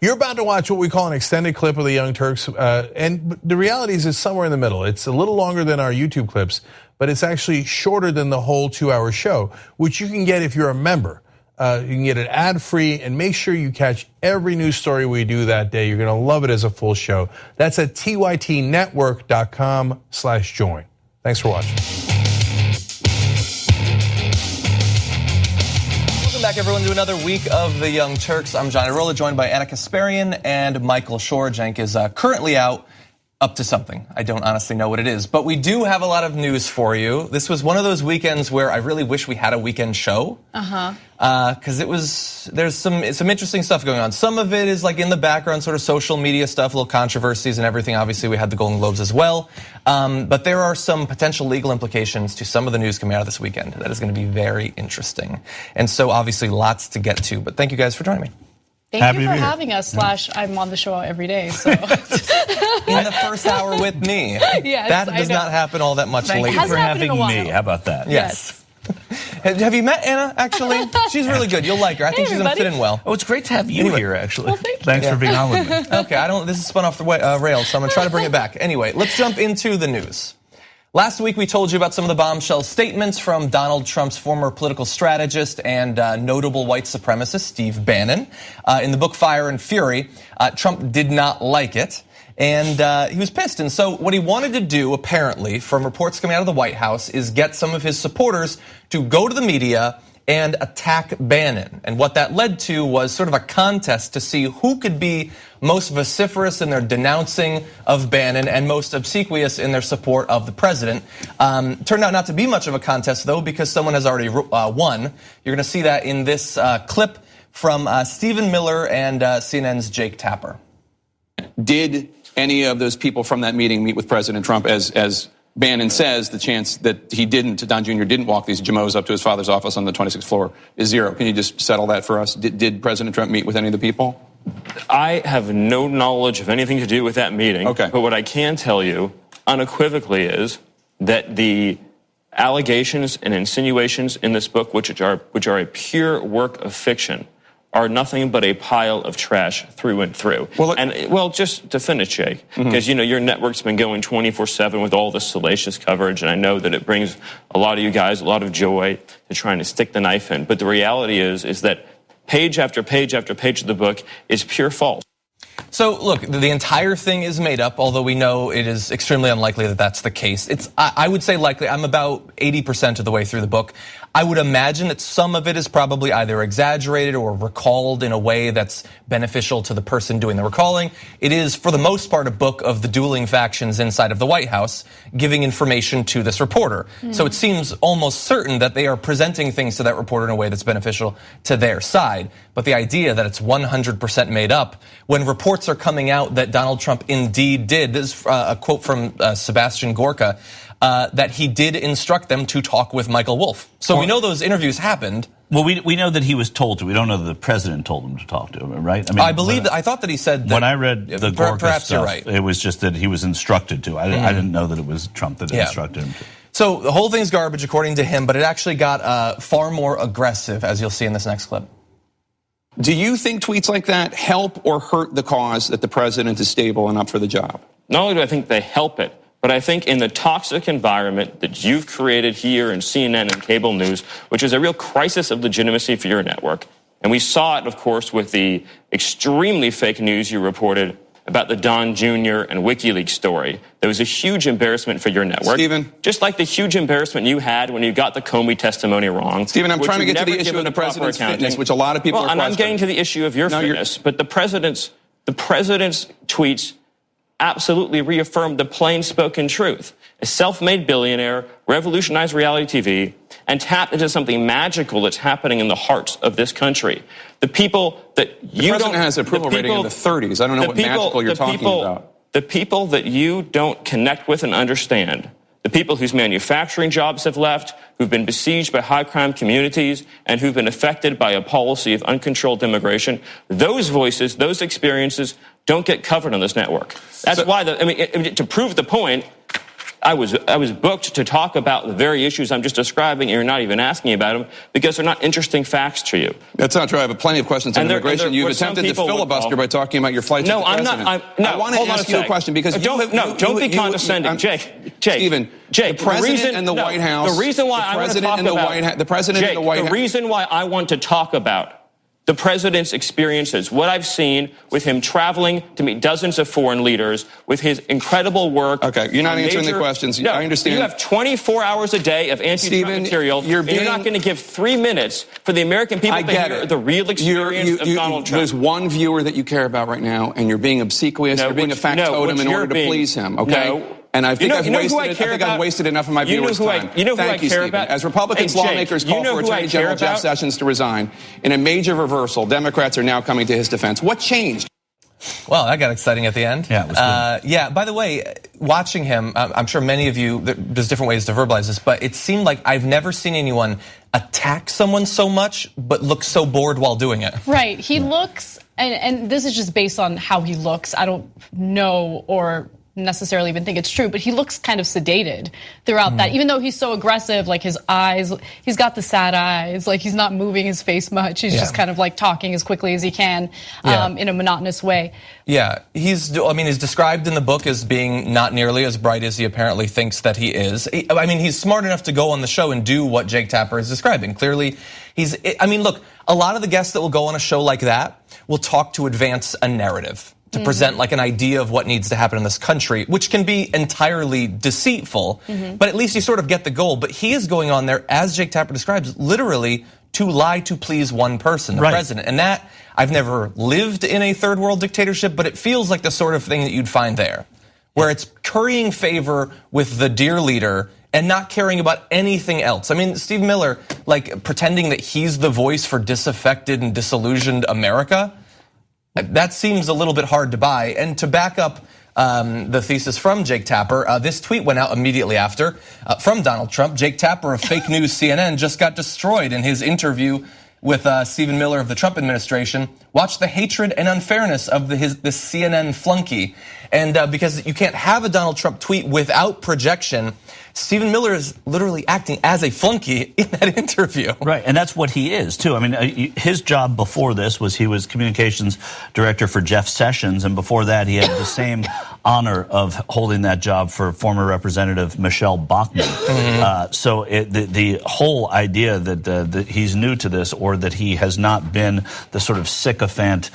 You're about to watch what we call an extended clip of the Young Turks, and the reality is it's somewhere in the middle. It's a little longer than our YouTube clips, but it's actually shorter than the whole 2-hour show, which you can get if you're a member. You can get it ad-free, and make sure you catch every news story we do that day. You're gonna love it as a full show. That's at tytnetwork.com/join. Thanks for watching. Welcome back, everyone, to another week of the Young Turks. I'm John Irola, joined by Anna Kasparian and Michael Shure. Cenk is currently out up to something. I don't honestly know what it is, but we do have a lot of news for you. This was one of those weekends where I really wish we had a weekend show. Because there's some interesting stuff going on. Some of it is like in the background, sort of social media stuff, little controversies and everything. Obviously, we had the Golden Globes as well. But there are some potential legal implications to some of the news coming out of this weekend that is going to be very interesting. And so obviously lots to get to, but thank you guys for joining me. Thank you for having us. I'm on the show every day. So. In the first hour with me. Yes, that does not happen all that much later. Thank you for having me. How about that? Yes. Have you met Anna, actually? She's really good. You'll like her. I think she's going to fit in well. Oh, it's great to have you here, actually. Well, thank you. Thanks for being on with me. Okay, this is spun off the rails, so I'm going to try to bring it back. Anyway, let's jump into the news. Last week, we told you about some of the bombshell statements from Donald Trump's former political strategist and notable white supremacist, Steve Bannon. In the book Fire and Fury, Trump did not like it, and he was pissed. And so what he wanted to do, apparently, from reports coming out of the White House, is get some of his supporters to go to the media and attack Bannon. And what that led to was sort of a contest to see who could be most vociferous in their denouncing of Bannon and most obsequious in their support of the president. Turned out not to be much of a contest, though, because someone has already won. You're going to see that in this clip from Stephen Miller and CNN's Jake Tapper. Did any of those people from that meeting meet with President Trump? As Bannon says, the chance that he didn't, Don Jr. didn't walk these Jamos up to his father's office on the 26th floor is zero. Can you just settle that for us? Did President Trump meet with any of the people? I have no knowledge of anything to do with that meeting. Okay. But what I can tell you unequivocally is that the allegations and insinuations in this book, which are a pure work of fiction, are nothing but a pile of trash through and through. Well, just to finish, Jake, because your network's been going 24/7 with all this salacious coverage, and I know that it brings a lot of you guys a lot of joy to trying to stick the knife in. But the reality is that page after page after page of the book is pure false. So, look, the entire thing is made up, although we know it is extremely unlikely that that's the case. I would say likely. I'm about 80% of the way through the book. I would imagine that some of it is probably either exaggerated or recalled in a way that's beneficial to the person doing the recalling. It is, for the most part, a book of the dueling factions inside of the White House giving information to this reporter. So it seems almost certain that they are presenting things to that reporter in a way that's beneficial to their side. But the idea that it's 100% made up, when reports are coming out that Donald Trump indeed did, this is a quote from Sebastian Gorka, that he did instruct them to talk with Michael Wolff. So we know those interviews happened. Well, we know that he was told to. We don't know that the president told him to talk to him, right? I believe I thought that he said that. When I read the Gorka perhaps stuff, you're right. It was just that he was instructed to. I didn't know that it was Trump that instructed him to. So the whole thing's garbage according to him, but it actually got far more aggressive, as you'll see in this next clip. Do you think tweets like that help or hurt the cause that the president is stable and up for the job? Not only do I think they help it, but I think in the toxic environment that you've created here in CNN and cable news, which is a real crisis of legitimacy for your network, and we saw it, of course, with the extremely fake news you reported about the Don Jr. and WikiLeaks story. There was a huge embarrassment for your network. Stephen. Just like the huge embarrassment you had when you got the Comey testimony wrong. Stephen, I'm trying to get to the issue of the president's fitness, which a lot of people are questioning. I'm getting to the issue of your fitness, but the president's tweets absolutely reaffirmed the plain-spoken truth. A self-made billionaire revolutionized reality TV and tapped into something magical that's happening in the hearts of this country. The people that you don't... The president has approval rating in the 30s. I don't know what magical you're talking about. The people that you don't connect with and understand, the people whose manufacturing jobs have left, who've been besieged by high-crime communities, and who've been affected by a policy of uncontrolled immigration, those voices, those experiences don't get covered on this network. That's why, to prove the point, I was booked to talk about the very issues I'm just describing, and you're not even asking about them because they're not interesting facts to you. That's not true. I have plenty of questions on immigration. You've attempted to filibuster by talking about your flights. No, with the I'm president. not. I want to ask you a question because don't be condescending, Jake. Stephen, the president and the White House. The reason why I want to talk about the president and the White House. The reason why I want to talk about the president's experiences, what I've seen with him traveling to meet dozens of foreign leaders, with his incredible work. Okay, you're not answering the questions. No, I understand. You have 24 hours a day of anti-Trump material, and you're not going to give 3 minutes for the American people to hear the real experience of Donald Trump. There's one viewer that you care about right now, and you're being obsequious. You're being a factotum in order to please him. Okay. No. And I think I've wasted enough of my viewers' time. Thank you, Stephen. As Republicans, lawmakers call for Attorney General Jeff Sessions to resign in a major reversal, Democrats are now coming to his defense. What changed? Well, that got exciting at the end. Yeah, it was good. Yeah, by the way, watching him, I'm sure many of you, there's different ways to verbalize this, but it seemed like I've never seen anyone attack someone so much, but look so bored while doing it. Right, he looks, and this is just based on how he looks. I don't know or necessarily even think it's true, but he looks kind of sedated throughout that, even though he's so aggressive. Like his eyes, he's got the sad eyes, like he's not moving his face much. He's just kind of like talking as quickly as he can in a monotonous way. Yeah, he's described in the book as being not nearly as bright as he apparently thinks that he is. I mean, he's smart enough to go on the show and do what Jake Tapper is describing. Clearly, look, a lot of the guests that will go on a show like that will talk to advance a narrative, to present like an idea of what needs to happen in this country, which can be entirely deceitful, but at least you sort of get the goal. But he is going on there, as Jake Tapper describes, literally to lie to please one person, the president. And that, I've never lived in a third world dictatorship, but it feels like the sort of thing that you'd find there, where it's currying favor with the dear leader and not caring about anything else. I mean, Steve Miller, like pretending that he's the voice for disaffected and disillusioned America, that seems a little bit hard to buy. And to back up the thesis from Jake Tapper, this tweet went out immediately after from Donald Trump. Jake Tapper of fake news CNN just got destroyed in his interview with Stephen Miller of the Trump administration. Watch the hatred and unfairness of this CNN flunky. And because you can't have a Donald Trump tweet without projection, Stephen Miller is literally acting as a flunky in that interview. Right, and that's what he is, too. I mean, his job before this was he was communications director for Jeff Sessions, and before that he had the same honor of holding that job for former Representative Michelle Bachmann. So the whole idea that he's new to this or that he has not been the sort of sycophant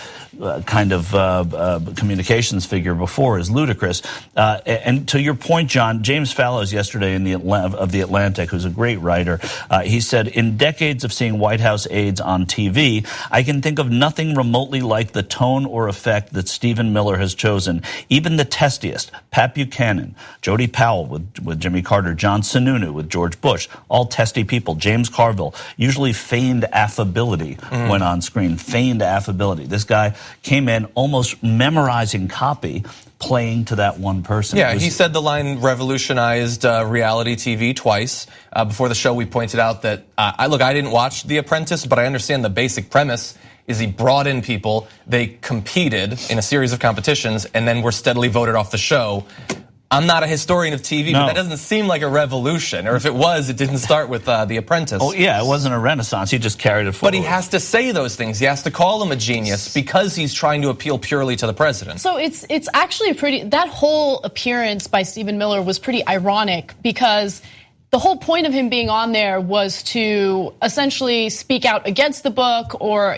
kind of communications figure before is ludicrous. And to your point, John, James Fallows yesterday of The Atlantic, who's a great writer, he said, in decades of seeing White House aides on TV, I can think of nothing remotely like the tone or effect that Stephen Miller has chosen. Even the testiest, Pat Buchanan, Jody Powell with Jimmy Carter, John Sununu with George Bush, all testy people, James Carville, usually feigned affability when on screen, feigned affability. This guy came in almost memorizing copy, playing to that one person. Yeah, he said the line revolutionized reality TV twice. Before the show, we pointed out that, I didn't watch The Apprentice, but I understand the basic premise is he brought in people, they competed in a series of competitions, and then were steadily voted off the show. I'm not a historian of TV, but that doesn't seem like a revolution. Or if it was, it didn't start with The Apprentice. Oh, yeah, it wasn't a renaissance. He just carried it forward. But he has to say those things. He has to call him a genius because he's trying to appeal purely to the president. So it's actually that whole appearance by Stephen Miller was pretty ironic because the whole point of him being on there was to essentially speak out against the book or,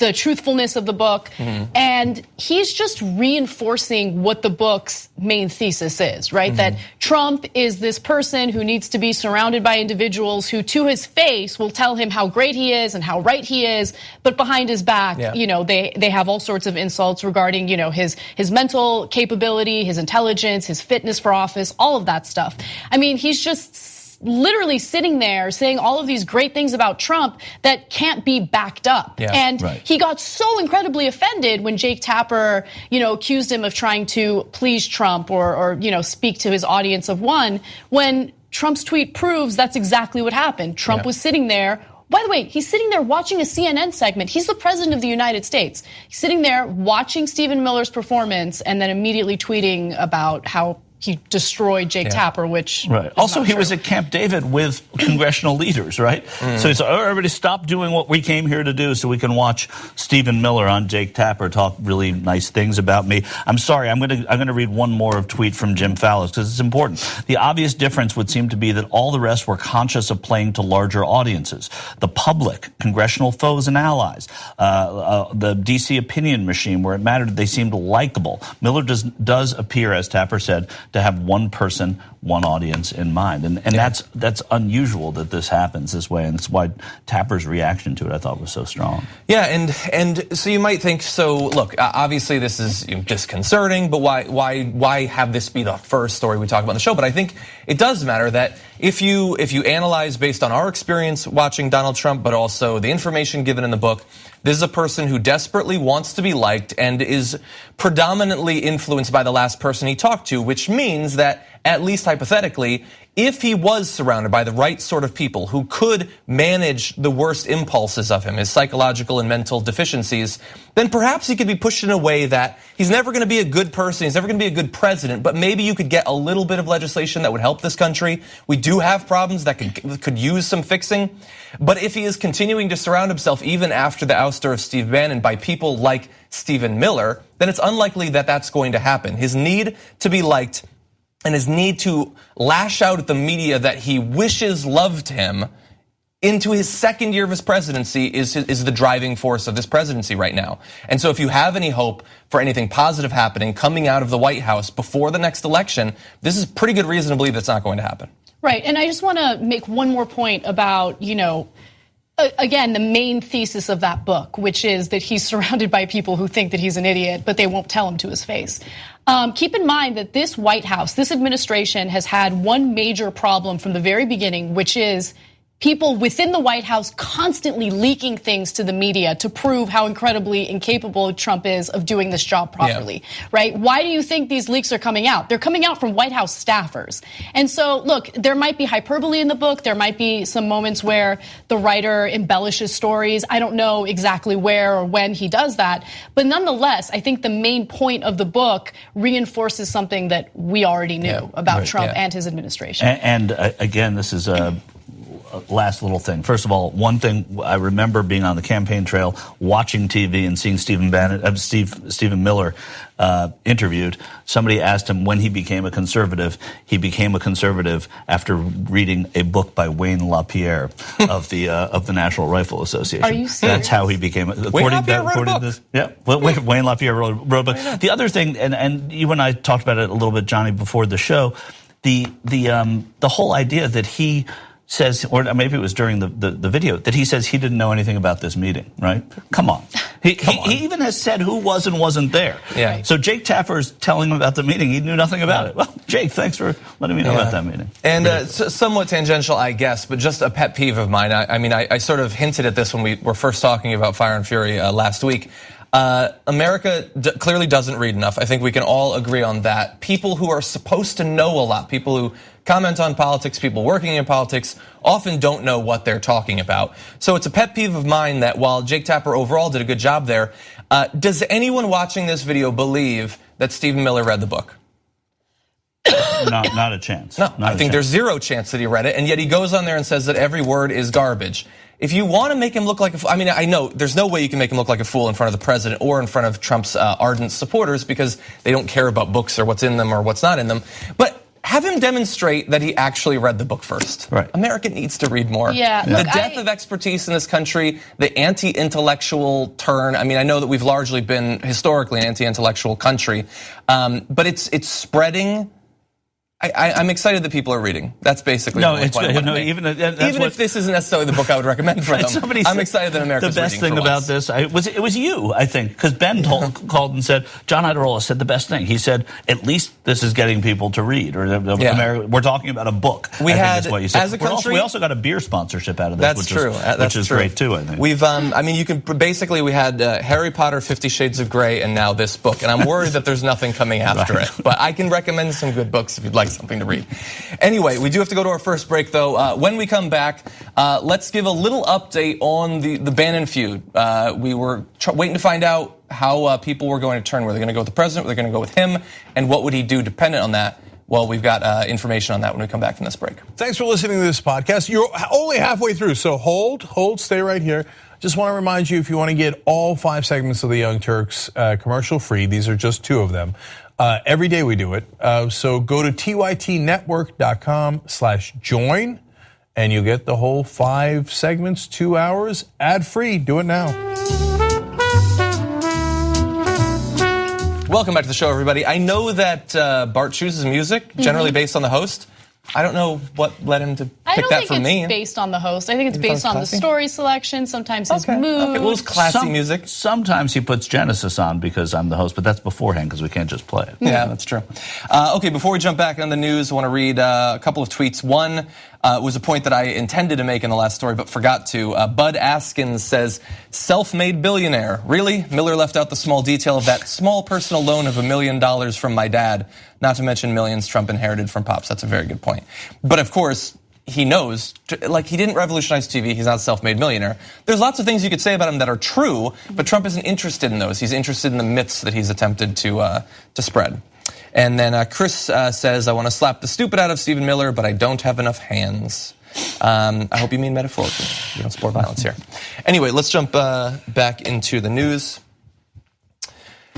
the truthfulness of the book. And he's just reinforcing what the book's main thesis is, right? That Trump is this person who needs to be surrounded by individuals who to his face will tell him how great he is and how right he is, but behind his back, they have all sorts of insults regarding, his mental capability, his intelligence, his fitness for office, all of that stuff. I mean, he's just literally sitting there saying all of these great things about Trump that can't be backed up. He got so incredibly offended when Jake Tapper, accused him of trying to please Trump or speak to his audience of one, when Trump's tweet proves that's exactly what happened. Trump was sitting there. By the way, he's sitting there watching a CNN segment. He's the president of the United States. He's sitting there watching Stephen Miller's performance and then immediately tweeting about how he destroyed Jake Tapper, which right. Also, he was at Camp David with congressional leaders, right? So he said, "Oh, everybody, stop doing what we came here to do, so we can watch Stephen Miller on Jake Tapper talk really nice things about me." I'm sorry, I'm going to read one more tweet from Jim Fallows because it's important. The obvious difference would seem to be that all the rest were conscious of playing to larger audiences: the public, congressional foes and allies, the DC opinion machine, where it mattered they seemed likable. Miller does appear, as Tapper said, to have one person, one audience in mind. And that's unusual that this happens this way, and it's why Tapper's reaction to it, I thought, was so strong. Yeah, and so you might think, so look, obviously this is disconcerting, but why have this be the first story we talk about on the show? But I think it does matter that if you analyze based on our experience watching Donald Trump, but also the information given in the book, this is a person who desperately wants to be liked and is predominantly influenced by the last person he talked to, which means that, at least hypothetically, if he was surrounded by the right sort of people who could manage the worst impulses of him, his psychological and mental deficiencies, then perhaps he could be pushed in a way that he's never going to be a good person, he's never going to be a good president, but maybe you could get a little bit of legislation that would help this country. We do have problems that could use some fixing. But if he is continuing to surround himself, even after the ouster of Steve Bannon, by people like Stephen Miller, then it's unlikely that that's going to happen. His need to be liked and his need to lash out at the media that he wishes loved him into his second year of his presidency is the driving force of this presidency right now. And so if you have any hope for anything positive happening coming out of the White House before the next election, this is pretty good reason to believe that's not going to happen. Right, and I just want to make one more point about, again, the main thesis of that book, which is that he's surrounded by people who think that he's an idiot, but they won't tell him to his face. Keep in mind that this White House, this administration has had one major problem from the very beginning, which is people within the White House constantly leaking things to the media to prove how incredibly incapable Trump is of doing this job properly, right? Why do you think these leaks are coming out? They're coming out from White House staffers. And so, look, there might be hyperbole in the book. There might be some moments where the writer embellishes stories. I don't know exactly where or when he does that. But nonetheless, I think the main point of the book reinforces something that we already knew about Trump and his administration. And again, this is a last little thing. First of all, one thing I remember being on the campaign trail, watching TV and seeing Stephen Miller interviewed. Somebody asked him when he became a conservative. He became a conservative after reading a book by Wayne LaPierre of the National Rifle Association. Are you serious? That's how he became. Wayne LaPierre wrote a book. Yeah, Wayne LaPierre wrote a book. The other thing, and you and I talked about it a little bit, Johnny, before the show. The whole idea that he says, or maybe it was during the video, that he says he didn't know anything about this meeting, right? Come on. He even has said who was and wasn't there. Yeah. So Jake Tapper's telling him about the meeting. He knew nothing about it. Well, Jake, thanks for letting me know about that meeting. And somewhat tangential, I guess, but just a pet peeve of mine. I sort of hinted at this when we were first talking about Fire and Fury last week. America clearly doesn't read enough. I think we can all agree on that. People who are supposed to know a lot, people who comment on politics, people working in politics, often don't know what they're talking about. So it's a pet peeve of mine that while Jake Tapper overall did a good job there, does anyone watching this video believe that Stephen Miller read the book? Not a chance. No, I think there's zero chance that he read it, and yet he goes on there and says that every word is garbage. If you want to make him look like a fool, I know there's no way you can make him look like a fool in front of the president or in front of Trump's ardent supporters because they don't care about books or what's in them or what's not in them. But have him demonstrate that he actually read the book first. Right. America needs to read more. Yeah. The death of expertise in this country, the anti-intellectual turn. I know that we've largely been historically an anti-intellectual country, but it's spreading. I'm excited that people are reading. That's basically no. the It's point. no, even if this isn't necessarily the book I would recommend for them. I'm excited that America's reading. The best thing about this it was you, I think, because Ben called and said John Iadarola said the best thing. He said at least this is getting people to read, or we're talking about a book. We had is what you said. As a country, we also got a beer sponsorship out of this. That's true. Which is great too. I think we've. You can basically we had Harry Potter, 50 Shades of Grey, and now this book, and I'm worried that there's nothing coming after it. But I can recommend some good books if you'd like something to read. Anyway, we do have to go to our first break, though. When we come back, let's give a little update on the Bannon feud. We were waiting to find out how people were going to turn. Were they going to go with the president? Were they going to go with him? And what would he do dependent on that? Well, we've got information on that when we come back from this break. Thanks for listening to this podcast. You're only halfway through, so hold, stay right here. Just want to remind you, if you want to get all 5 segments of the Young Turks commercial free, these are just 2 of them. Every day we do it. So go to tytnetwork.com/join and you'll get the whole 5 segments, 2 hours, ad free. Do it now. Welcome back to the show, everybody. I know that Bart chooses music, generally based on the host. I don't know what led him to pick that for me. I don't think it's based on the host. I think it's based on the story selection, sometimes his mood. Okay, well, it's classy music. Sometimes he puts Genesis on because I'm the host, but that's beforehand because we can't just play it. Yeah, that's true. Okay, before we jump back on the news, I want to read a couple of tweets. One was a point that I intended to make in the last story but forgot to. Bud Askins says, self-made billionaire. Really? Miller left out the small detail of that small personal loan of $1 million from my dad, not to mention millions Trump inherited from Pops. That's a very good point. But of course, he knows, like, he didn't revolutionize TV. He's not a self-made millionaire. There's lots of things you could say about him that are true, but Trump isn't interested in those. He's interested in the myths that he's attempted to spread. And then Chris says, I want to slap the stupid out of Stephen Miller, but I don't have enough hands. I hope you mean metaphorically. We don't support violence here. Anyway, let's jump back into the news.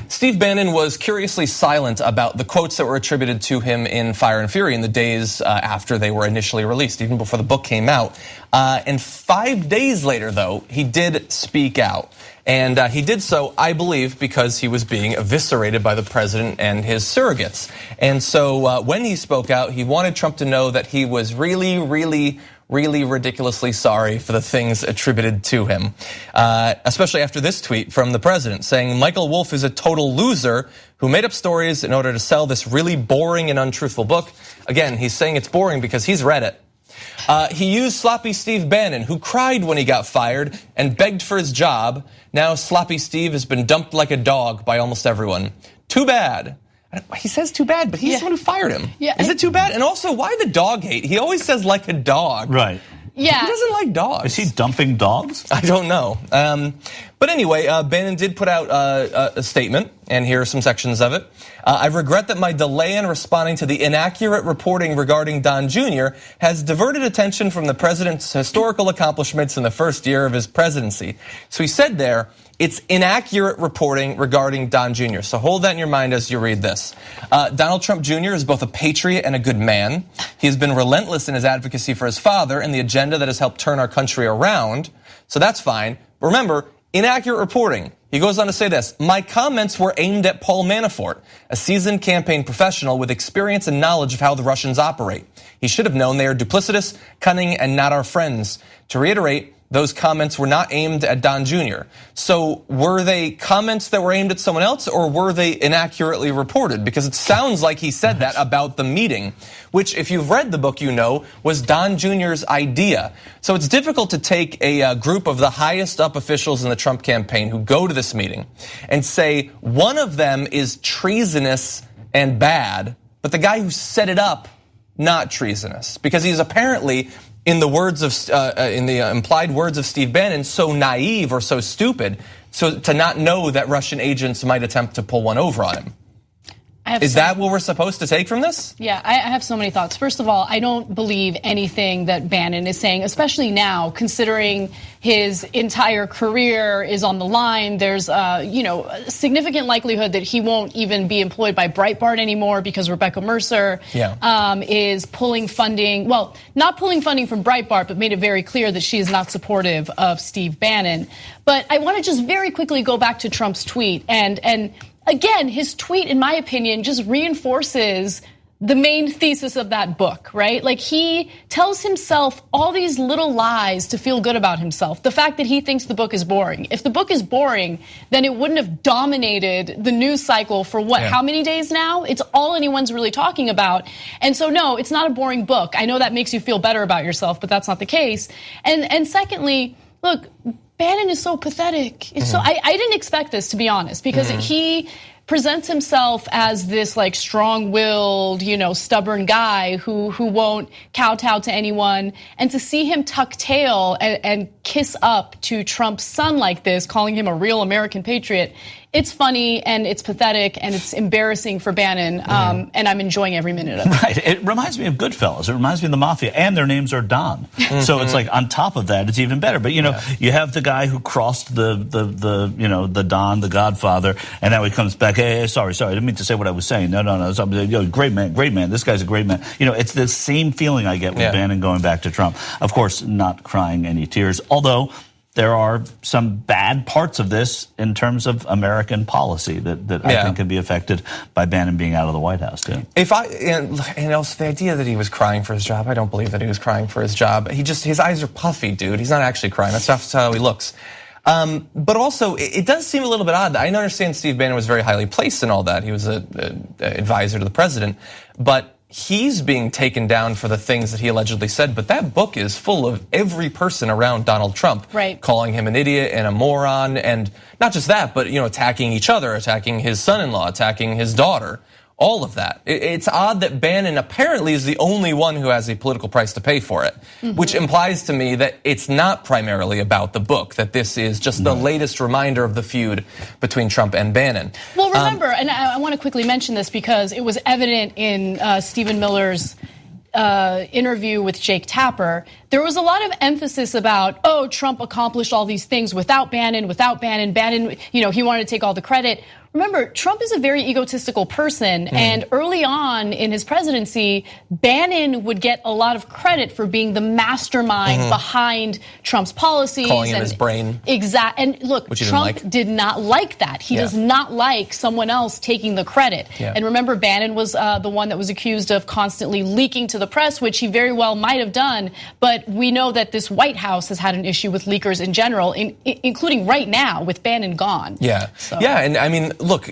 Steve Bannon was curiously silent about the quotes that were attributed to him in Fire and Fury in the days after they were initially released, even before the book came out. And 5 days later, though, he did speak out. And he did so, I believe, because he was being eviscerated by the president and his surrogates. And so when he spoke out, he wanted Trump to know that he was really ridiculously sorry for the things attributed to him, especially after this tweet from the president saying Michael Wolff is a total loser who made up stories in order to sell this really boring and untruthful book. Again, he's saying it's boring because he's read it. He used sloppy Steve Bannon, who cried when he got fired and begged for his job. Now sloppy Steve has been dumped like a dog by almost everyone. Too bad. He says too bad, but he's the one who fired him. Yeah, is it too bad? And also, why the dog hate? He always says like a dog. Right. Yeah. He doesn't like dogs. Is he dumping dogs? I don't know. But anyway, Bannon did put out a statement, and here are some sections of it. I regret that my delay in responding to the inaccurate reporting regarding Don Jr. has diverted attention from the president's historical accomplishments in the first year of his presidency. So he said there, it's inaccurate reporting regarding Don Jr. So hold that in your mind as you read this. Donald Trump Jr. is both a patriot and a good man. He has been relentless in his advocacy for his father and the agenda that has helped turn our country around. So that's fine. But remember, inaccurate reporting. He goes on to say this, my comments were aimed at Paul Manafort, a seasoned campaign professional with experience and knowledge of how the Russians operate. He should have known they are duplicitous, cunning, and not our friends. To reiterate, those comments were not aimed at Don Jr. So were they comments that were aimed at someone else, or were they inaccurately reported? Because it sounds like he said that about the meeting, which, if you've read the book, you know, was Don Jr.'s idea. So it's difficult to take a group of the highest up officials in the Trump campaign who go to this meeting and say one of them is treasonous and bad, but the guy who set it up, not treasonous, because he's apparently, in the words of in the implied words of Steve Bannon, so naive or so stupid, so to not know that Russian agents might attempt to pull one over on him. Is that what we're supposed to take from this? Yeah, I have so many thoughts. First of all, I don't believe anything that Bannon is saying, especially now, considering his entire career is on the line. There's a significant likelihood that he won't even be employed by Breitbart anymore because Rebecca Mercer is pulling funding. Well, not pulling funding from Breitbart, but made it very clear that she is not supportive of Steve Bannon. But I want to just very quickly go back to Trump's tweet and again, his tweet, in my opinion, just reinforces the main thesis of that book, right? Like, he tells himself all these little lies to feel good about himself. The fact that he thinks the book is boring. If the book is boring, then it wouldn't have dominated the news cycle for how many days now? It's all anyone's really talking about. And so, no, it's not a boring book. I know that makes you feel better about yourself, but that's not the case. And secondly, look, Bannon is so pathetic. It's so I didn't expect this, to be honest, because he presents himself as this like strong-willed, stubborn guy who won't kowtow to anyone. And to see him tuck tail and kiss up to Trump's son like this, calling him a real American patriot, It's funny and it's pathetic and it's embarrassing for Bannon, and I'm enjoying every minute of it. Right. It reminds me of Goodfellas. It reminds me of the Mafia, and their names are Don. So it's like on top of that, it's even better. But you have the guy who crossed the Don, the Godfather, and now he comes back. Hey, sorry, I didn't mean to say what I was saying. No. Great man. This guy's a great man. It's the same feeling I get with Bannon going back to Trump. Of course, not crying any tears, although there are some bad parts of this in terms of American policy that I think could be affected by Bannon being out of the White House, too. The idea that he was crying for his job, I don't believe that he was crying for his job. His eyes are puffy, dude. He's not actually crying. That's how he looks. But also, it does seem a little bit odd. I understand Steve Bannon was very highly placed in all that. He was an advisor to the president. But he's being taken down for the things that he allegedly said, but that book is full of every person around Donald Trump, calling him an idiot and a moron, and not just that, but attacking each other, attacking his son-in-law, attacking his daughter. All of that. It's odd that Bannon apparently is the only one who has a political price to pay for it, which implies to me that it's not primarily about the book, that this is just the latest reminder of the feud between Trump and Bannon. Well, remember, and I want to quickly mention this because it was evident in Stephen Miller's interview with Jake Tapper, there was a lot of emphasis about, Trump accomplished all these things without Bannon. Bannon, he wanted to take all the credit. Remember, Trump is a very egotistical person, and early on in his presidency, Bannon would get a lot of credit for being the mastermind behind Trump's policies. Calling him his brain. Exactly. And look, Trump did not like that. He does not like someone else taking the credit. Yeah. And remember, Bannon was the one that was accused of constantly leaking to the press, which he very well might have done. But we know that this White House has had an issue with leakers in general, including right now with Bannon gone. Yeah. So. Yeah, and I mean, look,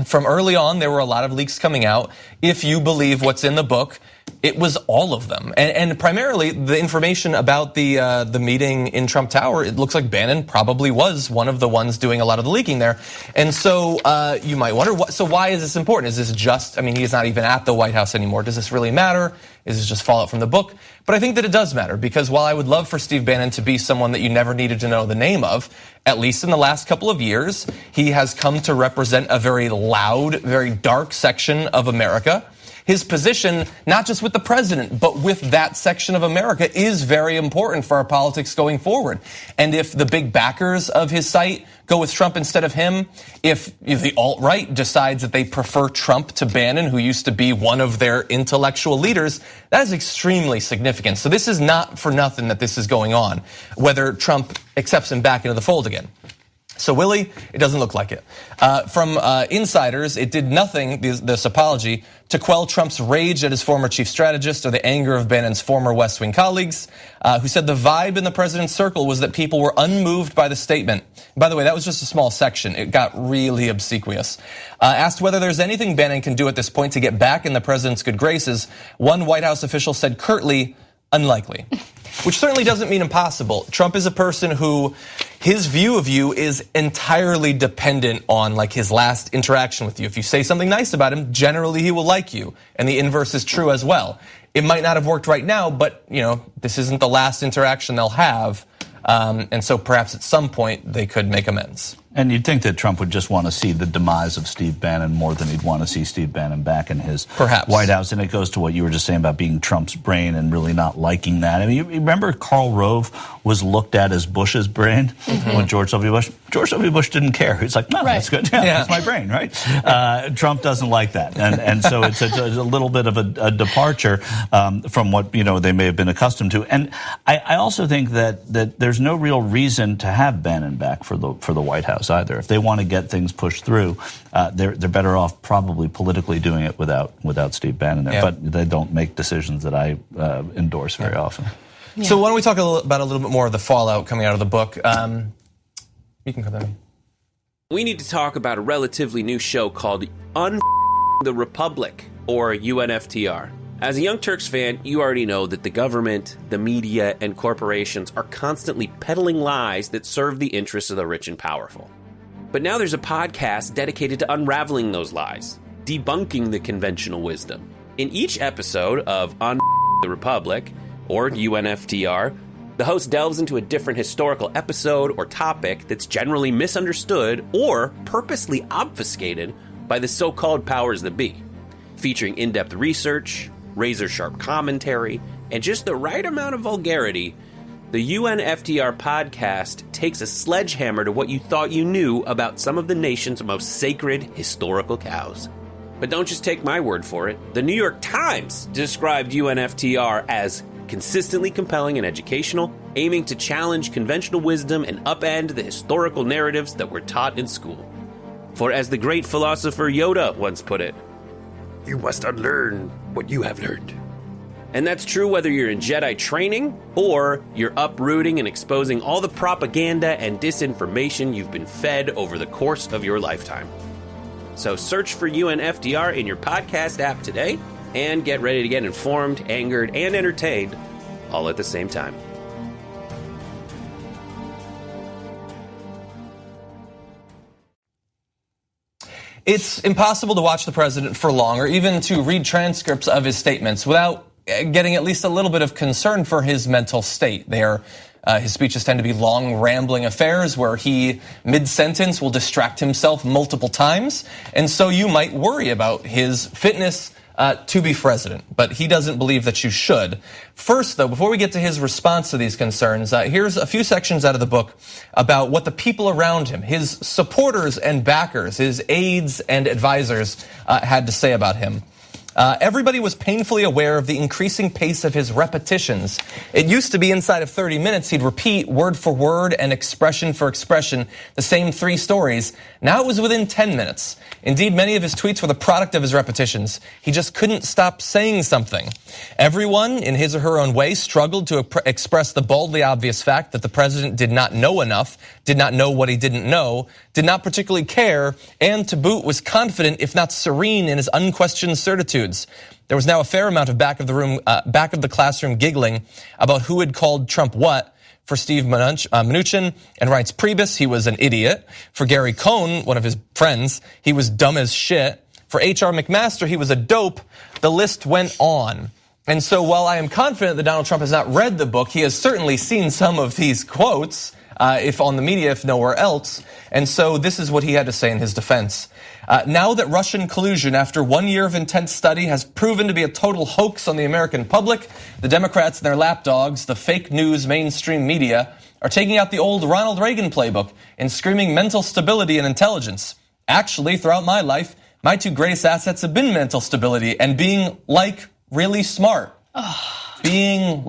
from early on, there were a lot of leaks coming out. If you believe what's in the book, it was all of them. And primarily, the information about the meeting in Trump Tower, it looks like Bannon probably was one of the ones doing a lot of the leaking there. And so you might wonder, why is this important? Is this just, he's not even at the White House anymore. Does this really matter? Is this just fallout from the book? But I think that it does matter, because while I would love for Steve Bannon to be someone that you never needed to know the name of, at least in the last couple of years, he has come to represent a very loud, very dark section of America. His position, not just with the president, but with that section of America, is very important for our politics going forward. And if the big backers of his site go with Trump instead of him, if the alt-right decides that they prefer Trump to Bannon, who used to be one of their intellectual leaders, that is extremely significant. So this is not for nothing that this is going on, whether Trump accepts him back into the fold again. So Willie, it doesn't look like it. From insiders, it did nothing, this apology, to quell Trump's rage at his former chief strategist or the anger of Bannon's former West Wing colleagues, who said the vibe in the president's circle was that people were unmoved by the statement. By the way, that was just a small section. It got really obsequious. Asked whether there's anything Bannon can do at this point to get back in the president's good graces, one White House official said curtly, unlikely. Which certainly doesn't mean impossible. Trump is a person who, his view of you is entirely dependent on his last interaction with you. If you say something nice about him, generally he will like you. And the inverse is true as well. It might not have worked right now, but this isn't the last interaction they'll have. And so perhaps at some point they could make amends. And you'd think that Trump would just want to see the demise of Steve Bannon more than he'd want to see Steve Bannon back in his White House. And it goes to what you were just saying about being Trump's brain and really not liking that. You remember Karl Rove was looked at as Bush's brain when George W. Bush. George W. Bush didn't care. He's like, no, that's good. Yeah, that's my brain, right? Trump doesn't like that. And so it's a little bit of a departure from what they may have been accustomed to. And I also think that there's no real reason to have Bannon back for the White House either. If they want to get things pushed through, they're better off probably politically doing it without Steve Bannon there. Yeah. But they don't make decisions that I endorse very often. Yeah. So why don't we talk about a little bit more of the fallout coming out of the book? You can come in. We need to talk about a relatively new show called the Republic, or UNFTR. As a Young Turks fan, you already know that the government, the media, and corporations are constantly peddling lies that serve the interests of the rich and powerful. But now there's a podcast dedicated to unraveling those lies, debunking the conventional wisdom. In each episode of the Republic, or UNFTR, The host delves into a different historical episode or topic that's generally misunderstood or purposely obfuscated by the so-called powers that be, featuring in-depth research, razor-sharp commentary, and just the right amount of vulgarity. The UNFTR podcast takes a sledgehammer to what you thought you knew about some of the nation's most sacred historical cows. But don't just take my word for it. The New York Times described UNFTR as consistently compelling and educational, aiming to challenge conventional wisdom and upend the historical narratives that were taught in school. For as the great philosopher Yoda once put it, you must unlearn what you have learned. And that's true whether you're in Jedi training or you're uprooting and exposing all the propaganda and disinformation you've been fed over the course of your lifetime. So search for UNFDR in your podcast app today and get ready to get informed, angered, and entertained all at the same time. It's impossible to watch the president for long or even to read transcripts of his statements without getting at least a little bit of concern for his mental state. His speeches tend to be long, rambling affairs where he, mid-sentence, will distract himself multiple times. And so you might worry about his fitness to be president, but he doesn't believe that you should. First, though, before we get to his response to these concerns, here's a few sections out of the book about what the people around him, his supporters and backers, his aides and advisors had to say about him. Everybody was painfully aware of the increasing pace of his repetitions. It used to be inside of 30 minutes, he'd repeat word for word and expression for expression the same 3 stories. Now it was within 10 minutes. Indeed, many of his tweets were the product of his repetitions. He just couldn't stop saying something. Everyone, in his or her own way, struggled to express the baldly obvious fact that the president did not know enough, did not know what he didn't know, did not particularly care, and to boot was confident, if not serene, in his unquestioned certitudes. There was now a fair amount of back of the classroom giggling about who had called Trump what. For Steve Mnuchin and Reince Priebus, he was an idiot. For Gary Cohn, one of his friends, he was dumb as shit. For H.R. McMaster, he was a dope. The list went on. And so while I am confident that Donald Trump has not read the book, he has certainly seen some of these quotes, if on the media, if nowhere else. And so this is what he had to say in his defense. Now that Russian collusion, after 1 year of intense study, has proven to be a total hoax on the American public, the Democrats and their lapdogs, the fake news mainstream media, are taking out the old Ronald Reagan playbook and screaming mental stability and intelligence. Actually, throughout my life, my 2 greatest assets have been mental stability and being really smart. Being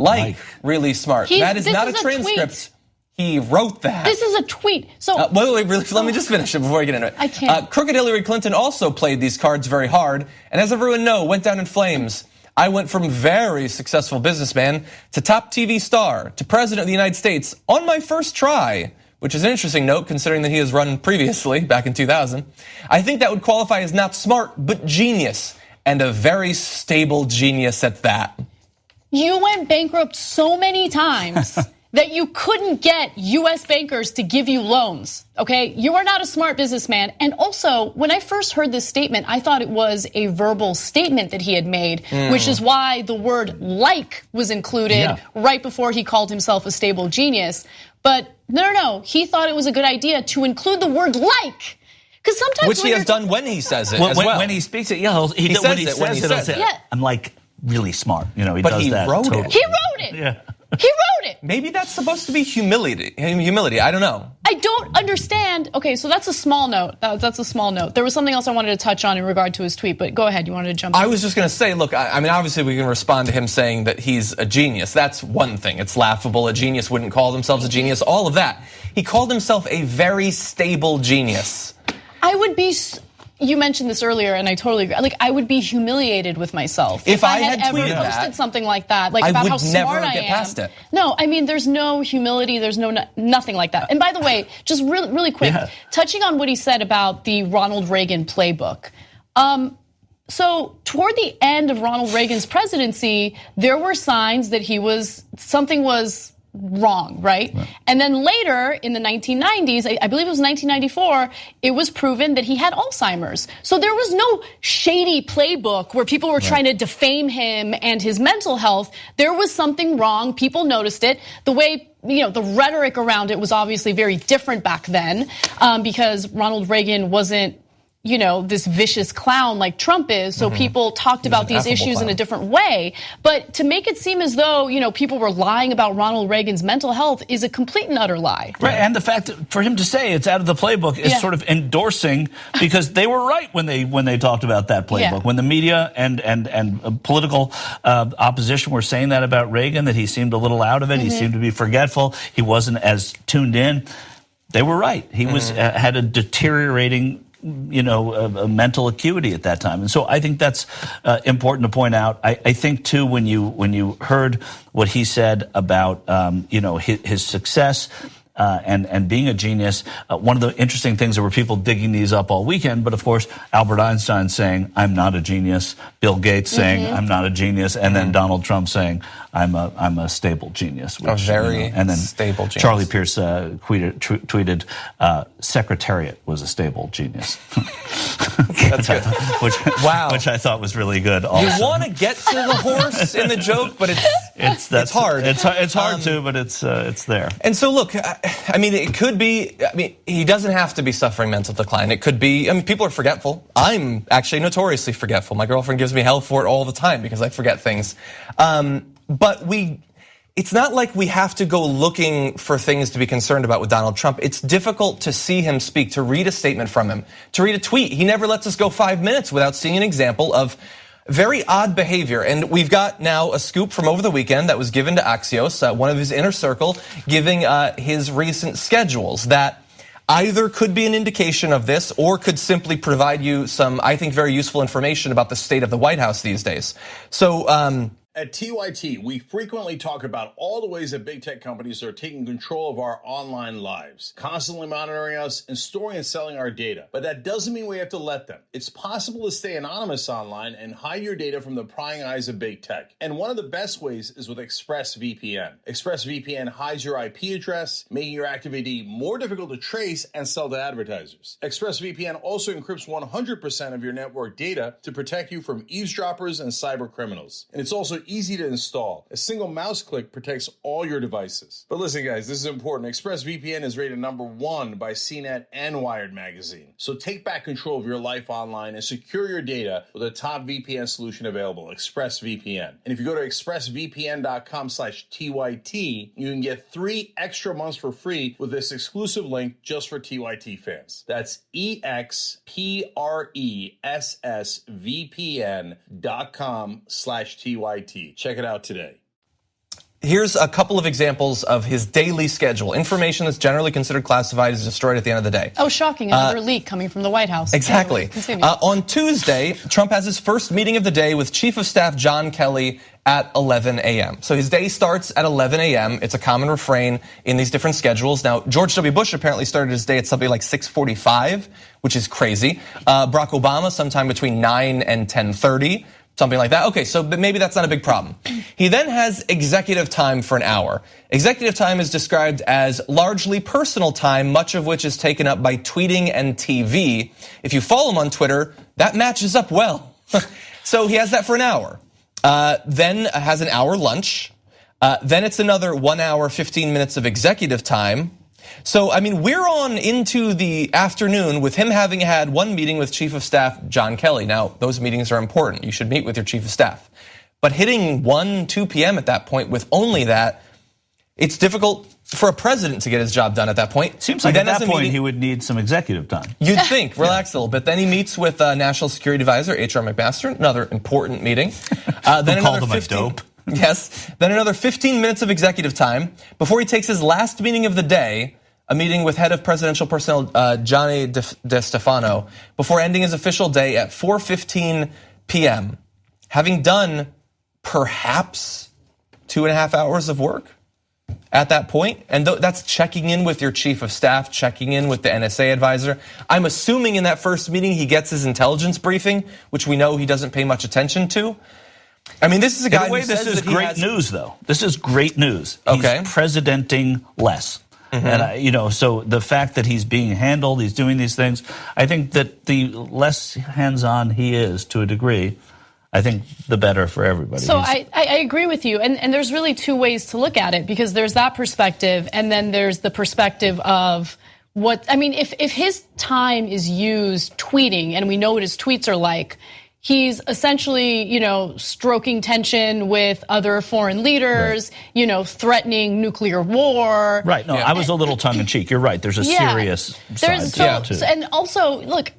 really smart. That is not a transcript. He wrote that. This is a tweet. So wait, let me just finish it before I get into it. I can't. Crooked Hillary Clinton also played these cards very hard, and as everyone knows, went down in flames. I went from very successful businessman to top TV star to president of the United States on my first try, which is an interesting note considering that he has run previously back in 2000. I think that would qualify as not smart, but genius, and a very stable genius at that. You went bankrupt so many times that you couldn't get US bankers to give you loans, okay? You are not a smart businessman. And also, when I first heard this statement, I thought it was a verbal statement that he had made, which is why the word like was included right before he called himself a stable genius. But no, he thought it was a good idea to include the word like. Because sometimes which he has done when he says it as well. When he speaks it, he says it. Yeah. I'm really smart. He but does he that. Wrote totally. it. He wrote it. Yeah. He wrote it. Maybe that's supposed to be humility. I don't know. I don't understand. Okay, so that's a small note. That's a small note. There was something else I wanted to touch on in regard to his tweet, but go ahead. You wanted to jump in. I was just going to say, look, I mean, obviously we can respond to him saying that he's a genius. That's one thing. It's laughable. A genius wouldn't call themselves a genius. All of that. He called himself a very stable genius. I would be... You mentioned this earlier, and I totally agree. Like, I would be humiliated with myself if I had ever tweeted posted something like that, like about how smart I am. Past it. No, I mean, there's no humility. There's nothing like that. And by the way, just really quick, touching on what he said about the Ronald Reagan playbook. So toward the end of Ronald Reagan's presidency, there were signs that something was wrong, right? And then later in the 1990s, I believe it was 1994, it was proven that he had Alzheimer's. So there was no shady playbook where people were trying to defame him and his mental health. There was something wrong. People noticed it. The way, the rhetoric around it was obviously very different back then because Ronald Reagan wasn't, this vicious clown like Trump is. So people talked about these issues in a different way. But to make it seem as though, people were lying about Ronald Reagan's mental health is a complete and utter lie. Right, and the fact that for him to say it's out of the playbook is sort of endorsing, because they were right when they talked about that playbook. Yeah. When the media and political opposition were saying that about Reagan, that he seemed a little out of it, he seemed to be forgetful, he wasn't as tuned in. They were right. He was had a deteriorating a mental acuity at that time. And so I think that's important to point out. I think too, when you heard what he said about his success and being a genius, one of the interesting things, there were people digging these up all weekend, but of course Albert Einstein saying I'm not a genius, Bill Gates saying I'm not a genius, and then Donald Trump saying I'm a stable genius, which, a very and then stable genius. Charlie Pierce tweeted Secretariat was a stable genius. That's good. Which I thought was really good. Also. You want to get to the horse in the joke, but it's hard. It's hard to, but it's there. And so look, it could be. He doesn't have to be suffering mental decline. It could be. People are forgetful. I'm actually notoriously forgetful. My girlfriend gives me hell for it all the time because I forget things. But it's not like we have to go looking for things to be concerned about with Donald Trump. It's difficult to see him speak, to read a statement from him, to read a tweet. He never lets us go 5 minutes without seeing an example of very odd behavior. And we've got now a scoop from over the weekend that was given to Axios, one of his inner circle, giving his recent schedules that either could be an indication of this or could simply provide you some, I think, very useful information about the state of the White House these days. So, at TYT, we frequently talk about all the ways that big tech companies are taking control of our online lives, constantly monitoring us and storing and selling our data. But that doesn't mean we have to let them. It's possible to stay anonymous online and hide your data from the prying eyes of big tech. And one of the best ways is with ExpressVPN. ExpressVPN hides your IP address, making your activity more difficult to trace and sell to advertisers. ExpressVPN also encrypts 100% of your network data to protect you from eavesdroppers and cyber criminals. And it's also easy to install. A single mouse click protects all your devices. But listen, guys, this is important. ExpressVPN is rated #1 by CNET and Wired magazine. So take back control of your life online and secure your data with a top VPN solution available, ExpressVPN. And if you go to expressvpn.com/TYT, you can get 3 extra months for free with this exclusive link just for TYT fans. That's expressvpn.com/TYT. Check it out today. Here's a couple of examples of his daily schedule. Information that's generally considered classified is destroyed at the end of the day. Oh, shocking. Another leak coming from the White House. Exactly. On Tuesday, Trump has his first meeting of the day with Chief of Staff John Kelly at 11 a.m. So his day starts at 11 a.m. It's a common refrain in these different schedules. Now, George W. Bush apparently started his day at something like 6:45, which is crazy. Barack Obama sometime between 9 and 10:30. Something like that. Okay, so maybe that's not a big problem. He then has executive time for an hour. Executive time is described as largely personal time, much of which is taken up by tweeting and TV. If you follow him on Twitter, that matches up well. So he has that for an hour. Then has an hour lunch. Then it's another 1 hour, 15 minutes of executive time. So, we're on into the afternoon with him having had one meeting with Chief of Staff John Kelly. Now, those meetings are important. You should meet with your Chief of Staff. But hitting 1, 2 p.m. at that point with only that, it's difficult for a president to get his job done at that point. Seems like at that point he would need some executive time. You'd think, relax a little bit. Then he meets with National Security Advisor H.R. McMaster, another important meeting. Then another 15, him a dope. Yes. Then another 15 minutes of executive time before he takes his last meeting of the day, a meeting with head of presidential personnel Johnny DeStefano, before ending his official day at 4:15 p.m., having done perhaps 2.5 hours of work at that point. And that's checking in with your chief of staff, checking in with the NSA advisor. I'm assuming in that first meeting he gets his intelligence briefing, which we know he doesn't pay much attention to. I mean, this is a guy In a way, who this says is that he great has- news, though. This is great news. Okay. He's presidenting less. And, so the fact that he's being handled, he's doing these things, I think that the less hands-on he is to a degree, I think the better for everybody. So I agree with you. And there's really two ways to look at it, because there's that perspective, and then there's the perspective of if his time is used tweeting, and we know what his tweets are like, he's essentially, stroking tension with other foreign leaders, threatening nuclear war. Right. No, I was a little tongue-in-cheek. You're right. There's a serious side to it, too. And also, look,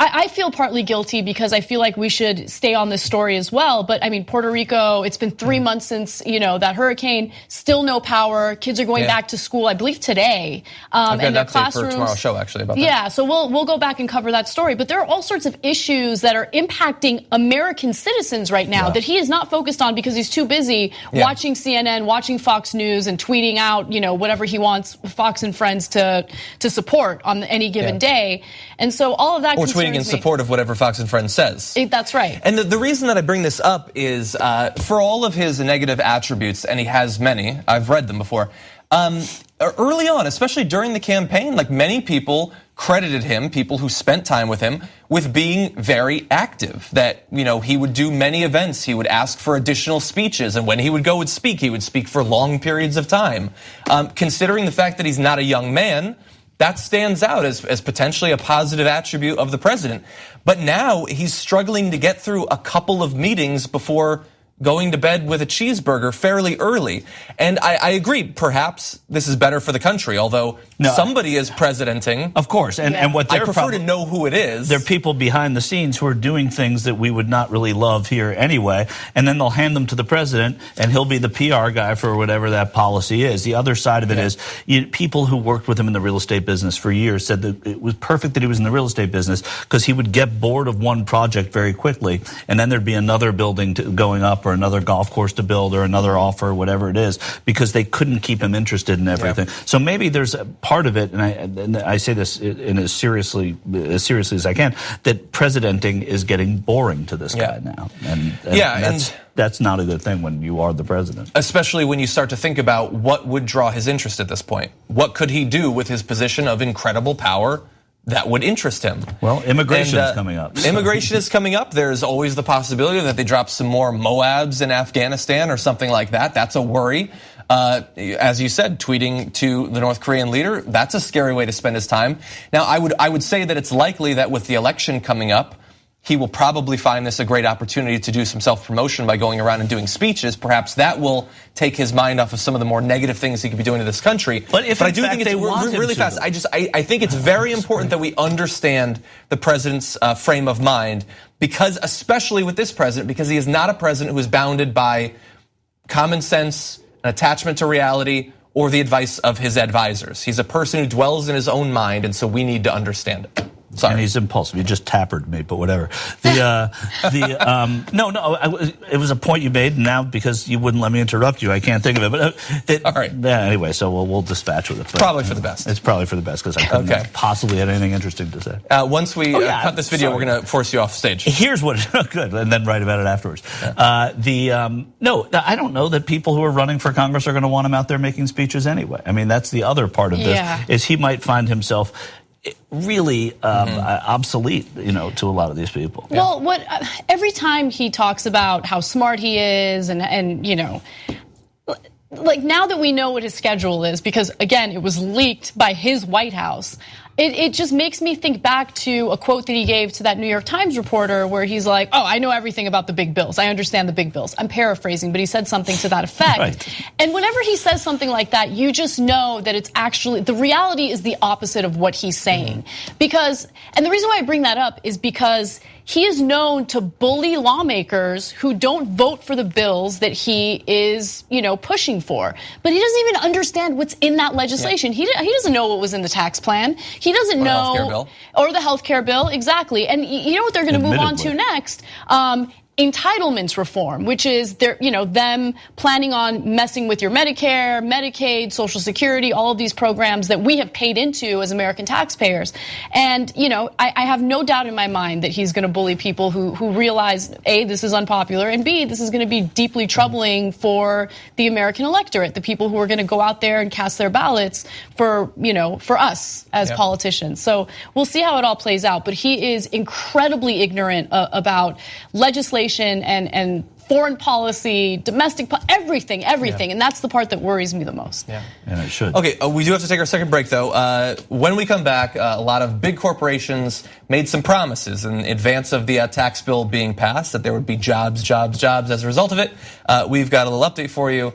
I feel partly guilty because I feel like we should stay on this story as well. But I mean, Puerto Rico, it's been 3 months since, that hurricane, still no power. Kids are going back to school, I believe today. And their classrooms. For tomorrow's show, actually, about that. Yeah, so we'll go back and cover that story. But there are all sorts of issues that are impacting American citizens right now that he is not focused on because he's too busy watching CNN, watching Fox News, and tweeting out, whatever he wants Fox and Friends to support on any given day. And so all of that or tweeting in support of whatever Fox and Friends says. That's right. And the reason that I bring this up is for all of his negative attributes, and he has many, I've read them before, early on, especially during the campaign, like many people credited him, people who spent time with him, with being very active, that, he would do many events, he would ask for additional speeches, and when he would go and speak, he would speak for long periods of time. Considering the fact that he's not a young man, that stands out as potentially a positive attribute of the president. But now he's struggling to get through a couple of meetings before going to bed with a cheeseburger fairly early. And I agree, perhaps this is better for the country, although somebody is presidenting. Of course, and what they're I prefer to know who it is. There are people behind the scenes who are doing things that we would not really love here anyway, and then they'll hand them to the president, and he'll be the PR guy for whatever that policy is. The other side of it is people who worked with him in the real estate business for years said that it was perfect that he was in the real estate business because he would get bored of one project very quickly, and then there'd be another building going up or another golf course to build or another offer, whatever it is, because they couldn't keep him interested in everything. So maybe there's a part of it, and I say this in as seriously as I can, that presidenting is getting boring to this guy now. And that's not a good thing when you are the president. Especially when you start to think about what would draw his interest at this point. What could he do with his position of incredible power that would interest him? Well, immigration is coming up. Immigration is coming up. There's always the possibility that they drop some more Moabs in Afghanistan or something like that. That's a worry. As you said, tweeting to the North Korean leader, that's a scary way to spend his time. Now, I would say that it's likely that with the election coming up, he will probably find this a great opportunity to do some self-promotion by going around and doing speeches. Perhaps that will take his mind off of some of the more negative things he could be doing to this country. But I do think it's really fast. I think it's very important that we understand the president's frame of mind, because especially with this president, because he is not a president who is bounded by common sense, an attachment to reality, or the advice of his advisors. He's a person who dwells in his own mind, and so we need to understand it. Sorry. And he's impulsive. You just tappered me, but whatever. It was a point you made. Now, because you wouldn't let me interrupt you, I can't think of it. But all right. Yeah. Anyway, so we'll dispatch with it. But probably for the best. It's probably for the best because I couldn't have possibly had anything interesting to say. Once we cut this video, we're going to force you off stage. Here's what good, and then write about it afterwards. Yeah. No, I don't know that people who are running for Congress are going to want him out there making speeches anyway. I mean, that's the other part of this is he might find himself really obsolete, to a lot of these people. Well, every time he talks about how smart he is and like now that we know what his schedule is, because again, it was leaked by his White House, it just makes me think back to a quote that he gave to that New York Times reporter where he's like, I know everything about the big bills. I understand the big bills. I'm paraphrasing, but he said something to that effect. Right. And whenever he says something like that, you just know that it's actually, the reality is the opposite of what he's saying. And the reason why I bring that up is because he is known to bully lawmakers who don't vote for the bills that he is, pushing for. But he doesn't even understand what's in that legislation. Yeah. He doesn't know what was in the tax plan. He doesn't know, or the healthcare bill, exactly. And you know what they're going to move on to next entitlements reform, which is them planning on messing with your Medicare, Medicaid, Social Security, all of these programs that we have paid into as American taxpayers. And, I have no doubt in my mind that he's going to bully people who realize, A, this is unpopular, and B, this is going to be deeply troubling for the American electorate, the people who are going to go out there and cast their ballots for us as politicians. So we'll see how it all plays out. But he is incredibly ignorant about legislation and foreign policy, domestic, everything. And that's the part that worries me the most. Yeah, and it should. Okay, we do have to take our second break, though. When we come back, a lot of big corporations made some promises in advance of the tax bill being passed, that there would be jobs as a result of it. We've got a little update for you.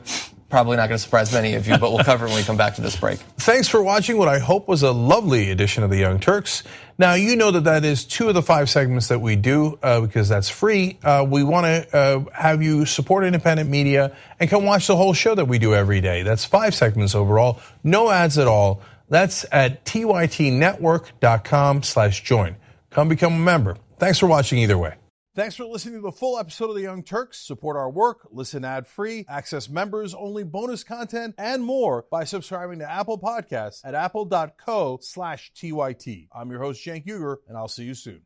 Probably not going to surprise many of you, but we'll cover it when we come back to this break. Thanks for watching what I hope was a lovely edition of the Young Turks. Now, you know that is 2 of the 5 segments that we do because that's free. We want to have you support independent media and come watch the whole show that we do every day. That's 5 segments overall, no ads at all. That's at tytnetwork.com/join. Come become a member. Thanks for watching either way. Thanks for listening to the full episode of The Young Turks. Support our work, listen ad-free, access members-only bonus content, and more by subscribing to Apple Podcasts at apple.co/TYT. I'm your host, Cenk Uygur, and I'll see you soon.